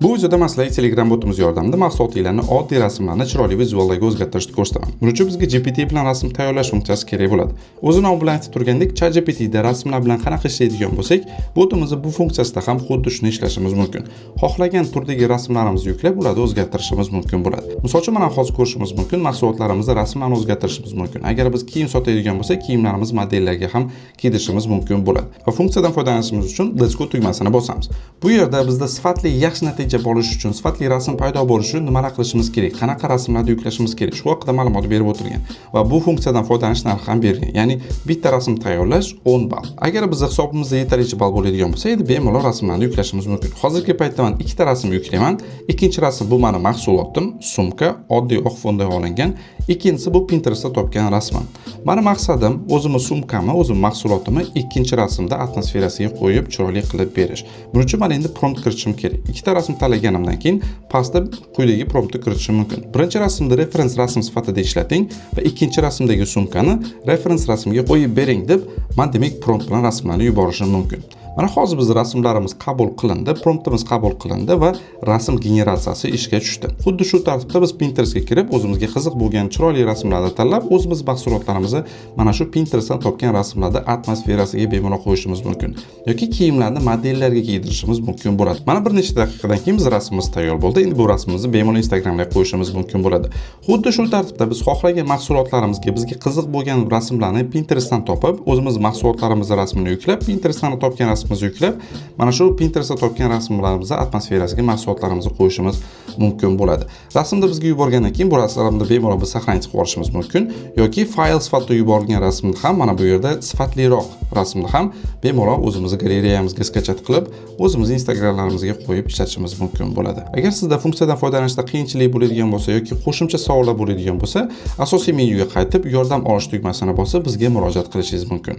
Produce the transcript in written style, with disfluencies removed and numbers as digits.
Bu videoda maslagiy Telegram botimiz yordamida mahsulotlarni oddiy rasmlarni chiroyli vizuallarga o'zgartirishni ko'rsataman. Buning uchun bizga GPT bilan rasm tayyorlash funksiyasi kerak bo'ladi. O'zi nomi bilan aytib turgandek, ChatGPTda rasmlar bilan qanaqa ishlaydigan bo'lsak, botimizning bu funksiyasida ham xuddi shuni ishlashimiz mumkin. Xohlagan turdagi rasmlarimizni yuklab, ularni o'zgartirishimiz mumkin bo'ladi. Misol uchun mana hozir ko'rishimiz mumkin, mahsulotlarimizda rasmlarni o'zgartirishimiz mumkin. Agar biz kiyim sotadigan bo'lsak, kiyimlarimiz modellarga ham kiydirishimiz mumkin bo'ladi. Va funksiyadan foydalanishimiz uchun Let's Go tugmasini bosamiz. Bu yerda bizda sifatli yaxshi natija olish uchun, sifatli rasm paydo bo'lishi uchun nimalar qilishimiz kerak, qanaqa rasmlarni yuklashimiz kerak, shu haqida ma'lumot berib o'tilgan va bu funksiyadan foydalanish narxi ham berilgan. Ya'ni bitta rasm tayyorlash 10 ball. Agar biz hisobimizda yetarlicha ball bo'ladigan bo'lsa, endi bemalol rasmlarni yuklashimiz mumkin. Hozirgi paytda men ikkita rasm yuklayman. Ikkinchi rasm bu meni mahsulotim, sumka, oddiy oq fonda olingan. Ikkinchisi bu Pinterestda topgan rasmim. Meni maqsadim o'zimni sumkamni, o'zim mahsulotimni ikkinchi rasmda atmosferasiga qo'yib, chiroyli qilib berish. Buning uchun men endi prompt kiritishim kerak. Ikkita rasm tanlaganimdan keyin pastda quyidagi promptni kiritishim mumkin. Birinchi rasmni referens rasm sifatida ishlating va ikkinchi rasmdagi sumkani referens rasmga qo'yib bering deb men demak prompt bilan rasmlarni yuborishim mumkin. Mana hozir biz rasmlarimiz qabul qilindi, promptimiz qabul qilindi va rasm generatsiyasi ishga tushdi. Xuddi shu tartibda biz Pinterestga kirib, o'zimizga qiziq bo'lgan chiroyli rasmlarni tanlab, o'zimiz mahsulotlarimizni mana shu Pinterestdan topgan rasmlarda atmosferasiga bemalol qo'yishimiz mumkin. Yoki kiyimlarni modellarga kiydirishimiz mumkin bo'ladi. Mana bir necha daqiqadan keyin biz rasmimiz tayyor bo'ldi. Endi bu rasmimizni bemalol Instagramga qo'yishimiz mumkin bo'ladi. Xuddi shu tartibda biz xohlagan mahsulotlarimizga bizga qiziq bo'lgan rasmlarni Pinterestdan topib, o'zimiz mahsulotlarimizning rasmini yuklab, Pinterestdan topgan yuklab, mana shu Pinterestda topgan rasmlarimizni atmosferasiga mahsulotlarimizni qo'yishimiz mumkin bo'ladi. Rasmni bizga yuborgandan keyin bu rasmni bemalol biz saqlanib qolishimiz mumkin yoki fayl sifatida yuborilgan rasmni ham mana bu yerda sifatliroq rasmni ham bemalol o'zimizning galereyamizga sketchat qilib, o'zimizning Instagramlarimizga qo'yib ishlatishimiz mumkin bo'ladi. Agar sizda funksiyadan foydalanishda qiyinchilik bo'ladigan bo'lsa yoki qo'shimcha savollar bo'ladigan bo'lsa, asosiy menyuga qaytib, yordam olish tugmasini bosib bizga murojaat qilishingiz mumkin.